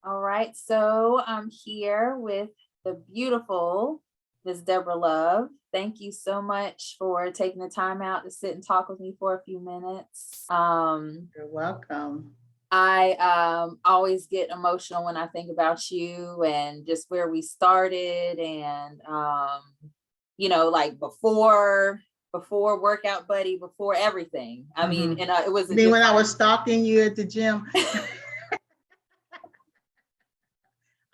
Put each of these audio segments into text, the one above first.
All right, so I'm here with the beautiful Miss Deborah Love. Thank you so much for taking the time out to sit and talk with me for a few minutes. You're welcome. I always get emotional when I think about you and just where we started and like before Workout Buddy, before everything. I mean, and it was You a mean when I was different. stalking you at the gym?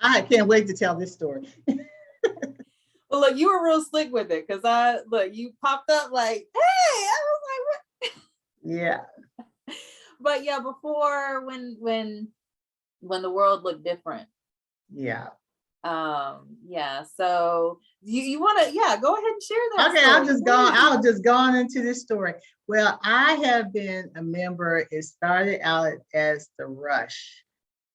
I can't wait to tell this story. Well, look, you were real slick with it because you popped up like, hey, I was like, what? Yeah. But yeah, before when the world looked different. Yeah. Yeah. So you want to, yeah, go ahead and share that Okay, story. I'll just go on into this story. Well, I have been a member. It started out as the Rush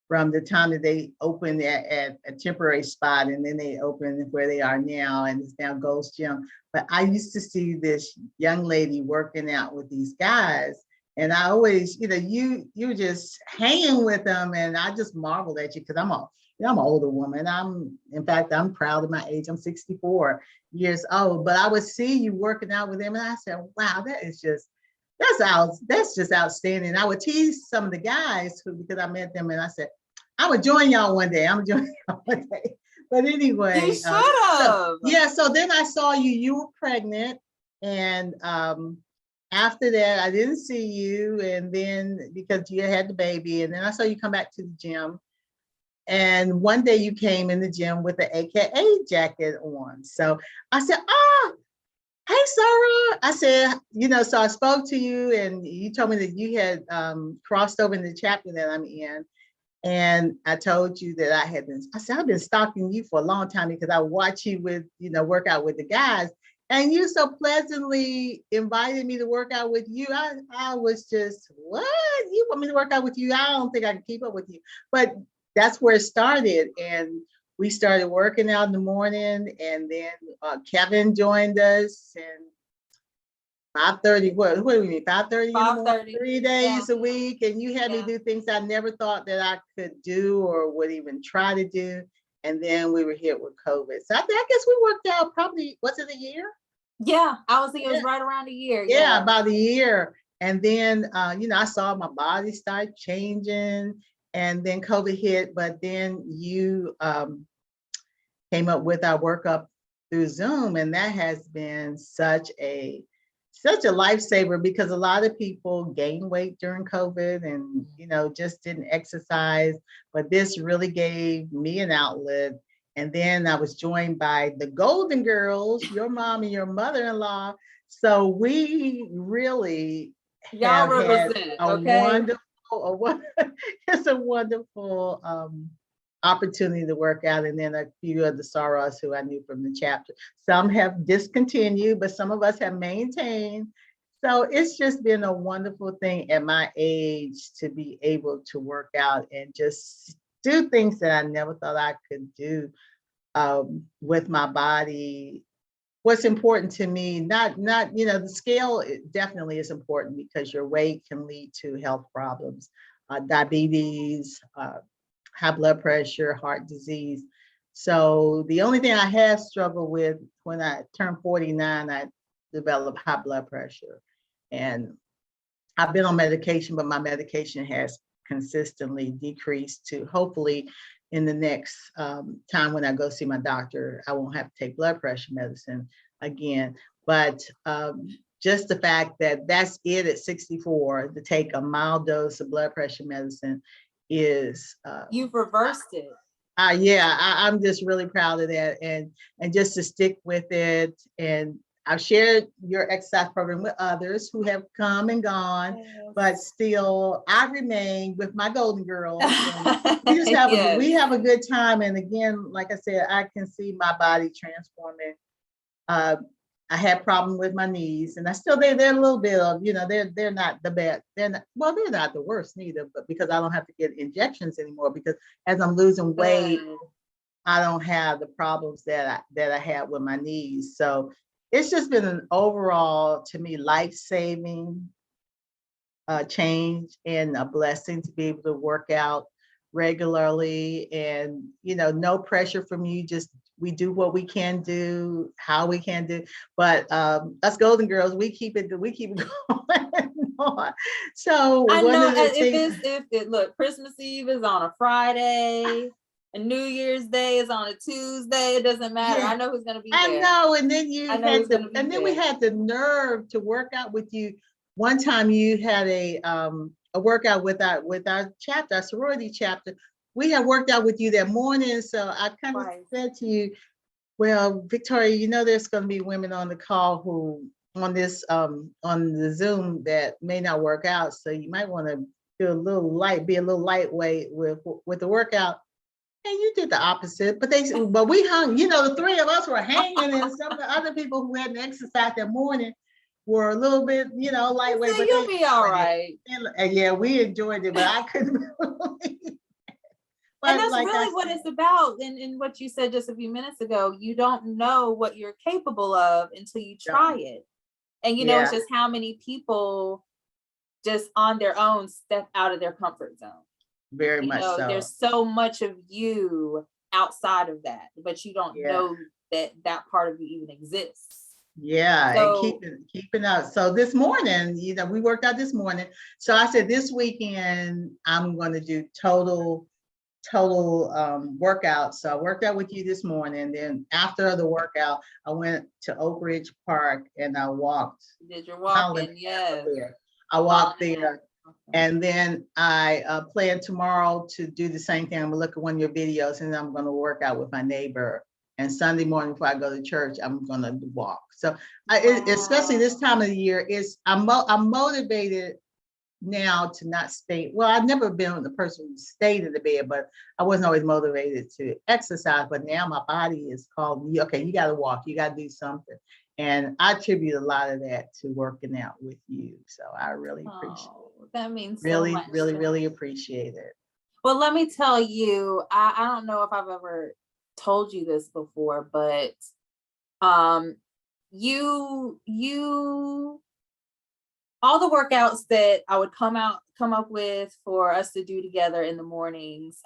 from the time that they opened at a temporary spot, and then they opened where they are now, and it's now Gold's Gym. But I used to see this young lady working out with these guys, and I always, you just hanging with them, and I just marveled at you because I'm an older woman. In fact, I'm proud of my age. I'm 64 years old, but I would see you working out with them, and I said, wow, that's just outstanding. I would tease some of the guys because I met them, and I said, I would join y'all one day. I'm joining y'all one day. But You anyway, should have. so then I saw you were pregnant. And after that, I didn't see you. And then because you had the baby, and then I saw you come back to the gym. And one day you came in the gym with an AKA jacket on. So I said, hey, Sarah. I said, so I spoke to you, and you told me that you had crossed over in the chapter that I'm in. And I told you that I said, I've been stalking you for a long time because I watch you work out with the guys. And you so pleasantly invited me to work out with you. I was just, what? You want me to work out with you? I don't think I can keep up with you. But that's where it started. And we started working out in the morning. And then Kevin joined us. And 5:30, what do we mean? 5:30 in the morning, 3 days a week. And you had me do things I never thought that I could do or would even try to do. And then we were hit with COVID. So I guess we worked out probably, was it a year? Yeah, I was thinking it was right around a year. Yeah, about a year. And then, I saw my body start changing, and then COVID hit. But then you came up with our workup through Zoom, and that has been such a lifesaver because a lot of people gained weight during COVID and just didn't exercise. But this really gave me an outlet. And then I was joined by the Golden Girls, your mom and your mother-in-law. So we really Y'all have had represent, a okay? it's a wonderful opportunity to work out. And then a few of the Saras who I knew from the chapter. Some have discontinued, but some of us have maintained. So it's just been a wonderful thing at my age to be able to work out and just do things that I never thought I could do with my body. What's important to me, not the scale definitely is important because your weight can lead to health problems, diabetes, high blood pressure, heart disease. So the only thing I have struggled with when I turned 49, I developed high blood pressure. And I've been on medication, but my medication has consistently decreased to hopefully in the next time when I go see my doctor, I won't have to take blood pressure medicine again. But just the fact that that's it at 64, to take a mild dose of blood pressure medicine is you've reversed it. I'm just really proud of that, and just to stick with it. And I've shared your exercise program with others who have come and gone, but still I remain with my Golden Girls. And we just have we have a good time. And again, like I said, I can see my body transforming. I had problem with my knees, and they're a little bit of, they're not the best. They're not the worst neither, but because I don't have to get injections anymore, because as I'm losing weight, I don't have the problems that I had with my knees. So it's just been an overall, to me, life-saving change and a blessing to be able to work out regularly, and no pressure from you. Just we do what we can do, how we can do. But us Golden Girls, we keep it going on. So I one know of the things, if it look, Christmas Eve is on a Friday and New Year's Day is on a Tuesday. It doesn't matter. yeah, I know who's gonna be I there. know. And then I know who's gonna be and then we there. had the nerve to work out with you. One time you had a workout with our chapter, our sorority chapter. We had worked out with you that morning. So I kind of said to you, well, Victoria, there's going to be women on the call who on the Zoom that may not work out. So you might want to be a little lightweight with the workout. And you did the opposite, but we hung, the three of us were hanging, and some of the other people who hadn't exercised that morning were a little bit, lightweight, So but you'll they be all enjoyed it. right. And yeah, we enjoyed it, but I couldn't believe it. And But that's like really what it's about. And what you said just a few minutes ago, you don't know what you're capable of until you try it. And it's just how many people just on their own step out of their comfort zone. Very much so. There's so much of you outside of that, but you don't know that part of you even exists. Yeah, So, and keeping up. So this morning, we worked out this morning. So I said this weekend I'm going to do total workout. So I worked out with you this morning. Then after the workout, I went to Oak Ridge Park and I walked. Did your walking? Yes. I walked there. And then I plan tomorrow to do the same thing. I'm gonna look at one of your videos, and I'm gonna work out with my neighbor. And Sunday morning before I go to church, I'm gonna walk. So especially this time of the year, I'm motivated now to not stay. Well, I've never been the person who stayed in the bed, but I wasn't always motivated to exercise. But now my body is calling me, okay, you got to walk, you got to do something. And I attribute a lot of that to working out with you. So I really appreciate it. That means really, so much. really appreciate it. Well, let me tell you, I don't know if I've ever told you this before, but you all the workouts that I would come up with for us to do together in the mornings,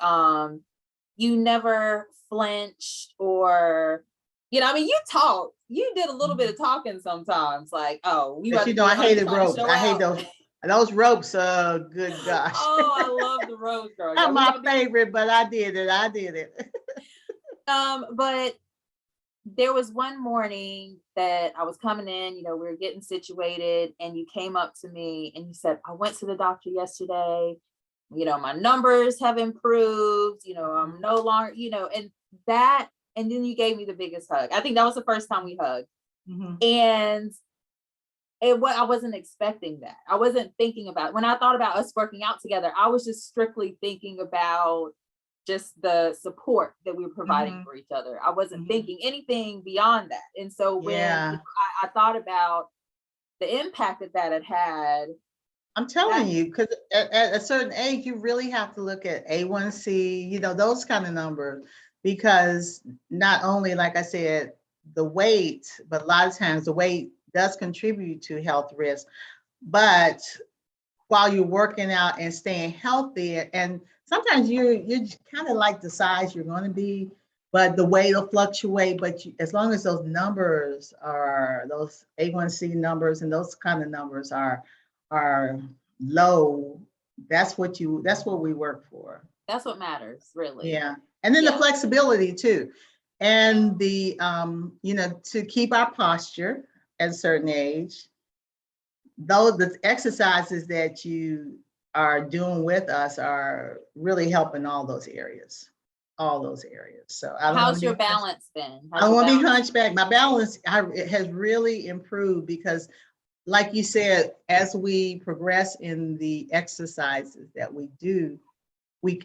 you never flinched or, you talked. You did a little bit of talking sometimes, like, oh, we. But I hated ropes. I hate those ropes. Good gosh. Oh, I love the ropes, girl. Not my favorite, but I did it. But there was one morning that I was coming in, we were getting situated, and you came up to me and you said, I went to the doctor yesterday. My numbers have improved, I'm no longer, and then you gave me the biggest hug. I think that was the first time we hugged. Mm-hmm. And I wasn't expecting that. I wasn't thinking about, when I thought about us working out together, I was just strictly thinking about just the support that we were providing for each other. I wasn't thinking anything beyond that. And so when I thought about the impact that had, I'm telling you, because at a certain age, you really have to look at A1C, those kind of numbers, because not only, like I said, the weight, but a lot of times the weight does contribute to health risk. But while you're working out and staying healthy, and sometimes you're kind of like the size you're going to be, but the weight will fluctuate. But as long as those numbers are, those A1C numbers and those kind of numbers are low, that's what we work for. That's what matters, really. Yeah. And then the flexibility too. And the, to keep our posture at a certain age. Though the exercises that you are doing with us are really helping all those areas. So how's your balance been? I don't want to be hunchback. My balance has really improved because, like you said, as we progress in the exercises that we do,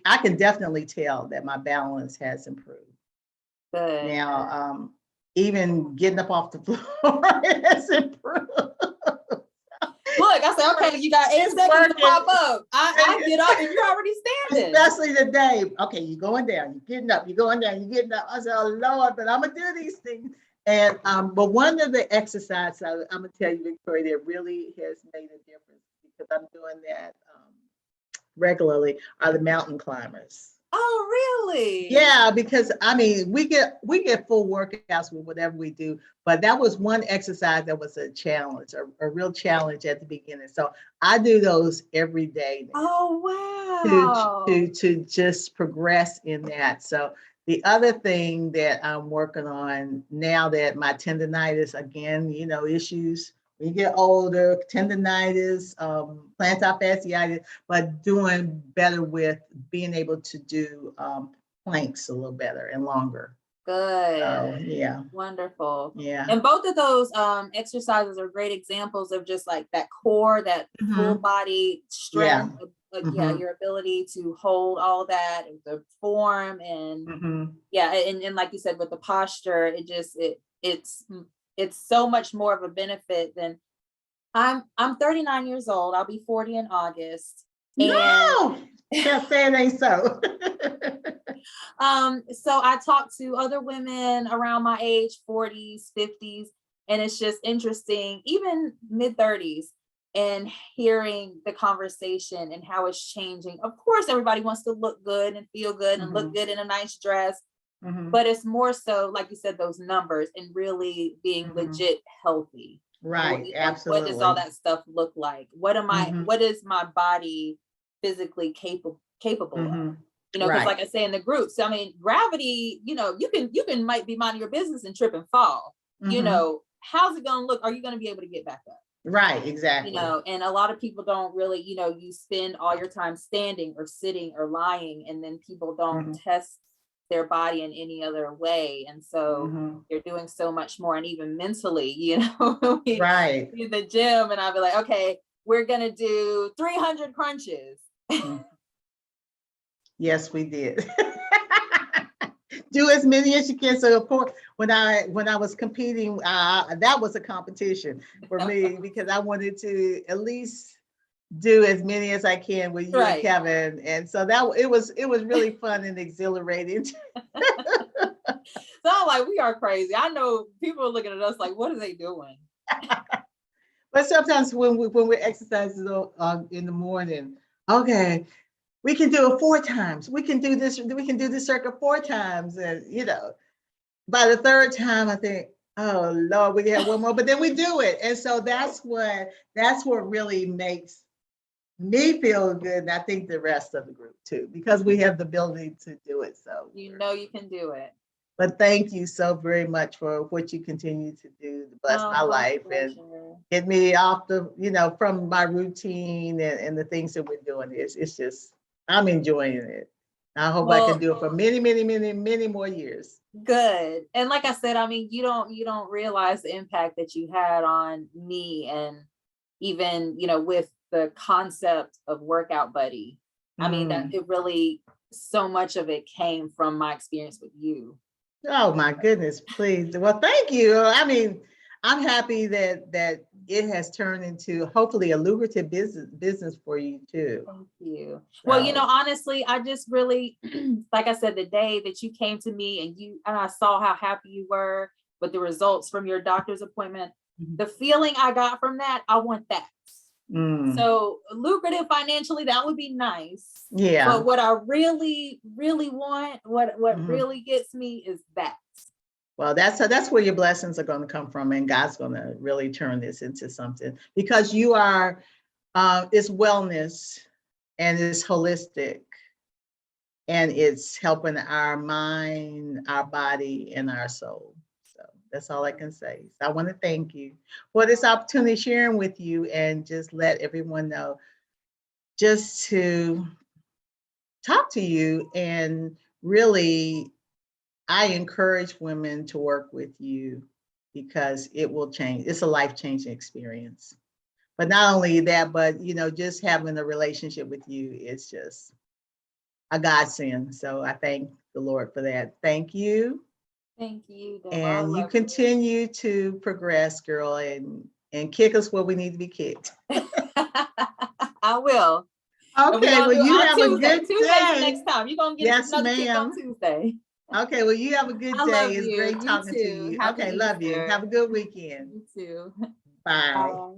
I can definitely tell that my balance has improved. Good. Now, even getting up off the floor has improved. Look, I said, okay, you got 8 seconds to pop up. I get up and you're already standing. Especially today. Okay, you're going down, you're getting up, you're going down, you're getting up. I said, oh Lord, but I'm gonna do these things. And but one of the exercises I'm gonna tell you, Victoria, that really has made a difference, because I'm doing that regularly are the mountain climbers. Oh, really? Yeah, because I mean, we get full workouts with whatever we do, but that was one exercise that was a challenge, a real challenge at the beginning. So I do those every day now Oh, wow. to just progress in that. So the other thing that I'm working on now that my tendonitis, again, issues, when you get older, tendonitis, plantar fasciitis, but doing better with being able to do planks a little better and longer. Good. So yeah, Wonderful. yeah. And both of those exercises are great examples of just like that core, that full body Yeah. strength, yeah, your ability to hold all that, the form, and yeah, and like you said, with the posture, it's so much more of a benefit than I'm 39 years old. I'll be 40 in August. And No, can't say it ain't so. so I talk to other women around my age, 40s, 50s, and it's just interesting, even mid 30s, and hearing the conversation and how it's changing. Of course, everybody wants to look good and feel good and look good in a nice dress, but it's more so, like you said, those numbers and really being legit healthy. Right, What does all absolutely. that stuff look like? What is my body physically capable of? Because Right. like I say in the groups, I mean, gravity, you can might be minding your business and trip and fall. How's it gonna look? Are you gonna be able to get back up? Right, exactly. And a lot of people don't really, you spend all your time standing or sitting or lying, and then people don't test their body in any other way. And so you're doing so much more, and even mentally, Right. in the gym, and I'll be like, okay, we're gonna do 300 crunches. Yes, we did. Do as many as you can. So of course, when I was competing, that was a competition for me because I wanted to at least do as many as I can with you and Kevin, and so it was really fun and exhilarating. So I'm like, we are crazy. I know people are looking at us like, what are they doing? But sometimes when we're exercising in the morning, okay, we can do it 4 times. We can do this. We can do this circuit 4 times, and by the 3rd time, I think, oh Lord, we have one more. But then we do it, and so that's what really makes me feel good, and I think the rest of the group too, because we have the ability to do it. So you can do it. But thank you so very much for what you continue to do to bless my life and get me off from my routine and the things that we're doing. It's just, I'm enjoying it. I hope I can do it for many, many, many, many more years. Good. And like I said, I mean, you don't realize the impact that you had on me, and even, with the concept of Workout Buddy. I mean, that it really, so much of it came from my experience with you. Oh my goodness, please. Well, thank you. I mean, I'm happy that it has turned into hopefully a lucrative business for you too. Thank you. So. Well, honestly, I just really, like I said, the day that you came to me and I saw how happy you were with the results from your doctor's appointment, the feeling I got from that, I want that. So lucrative financially, that would be nice. Yeah. But what I really, really want, what really gets me is that. Well, that's where your blessings are going to come from, and God's going to really turn this into something, because you are, it's wellness, and it's holistic, and it's helping our mind, our body, and our soul. So that's all I can say. So I want to thank you for this opportunity sharing with you, and just let everyone know just to talk to you. And really, I encourage women to work with you because it will change. It's a life-changing experience. But not only that, but just having a relationship with you is just a godsend. So I thank the Lord for that. Thank you. Thank you, Deborah. And you continue to progress, girl, and kick us where we need to be kicked. I will. Okay, well, you have a good Tuesday's day. next time. You're going to get another kick on Tuesday. Okay, well, you have a good day. It's great talking to you. Happy Okay, love you. Easter. Have a good weekend. You too. Bye. Bye.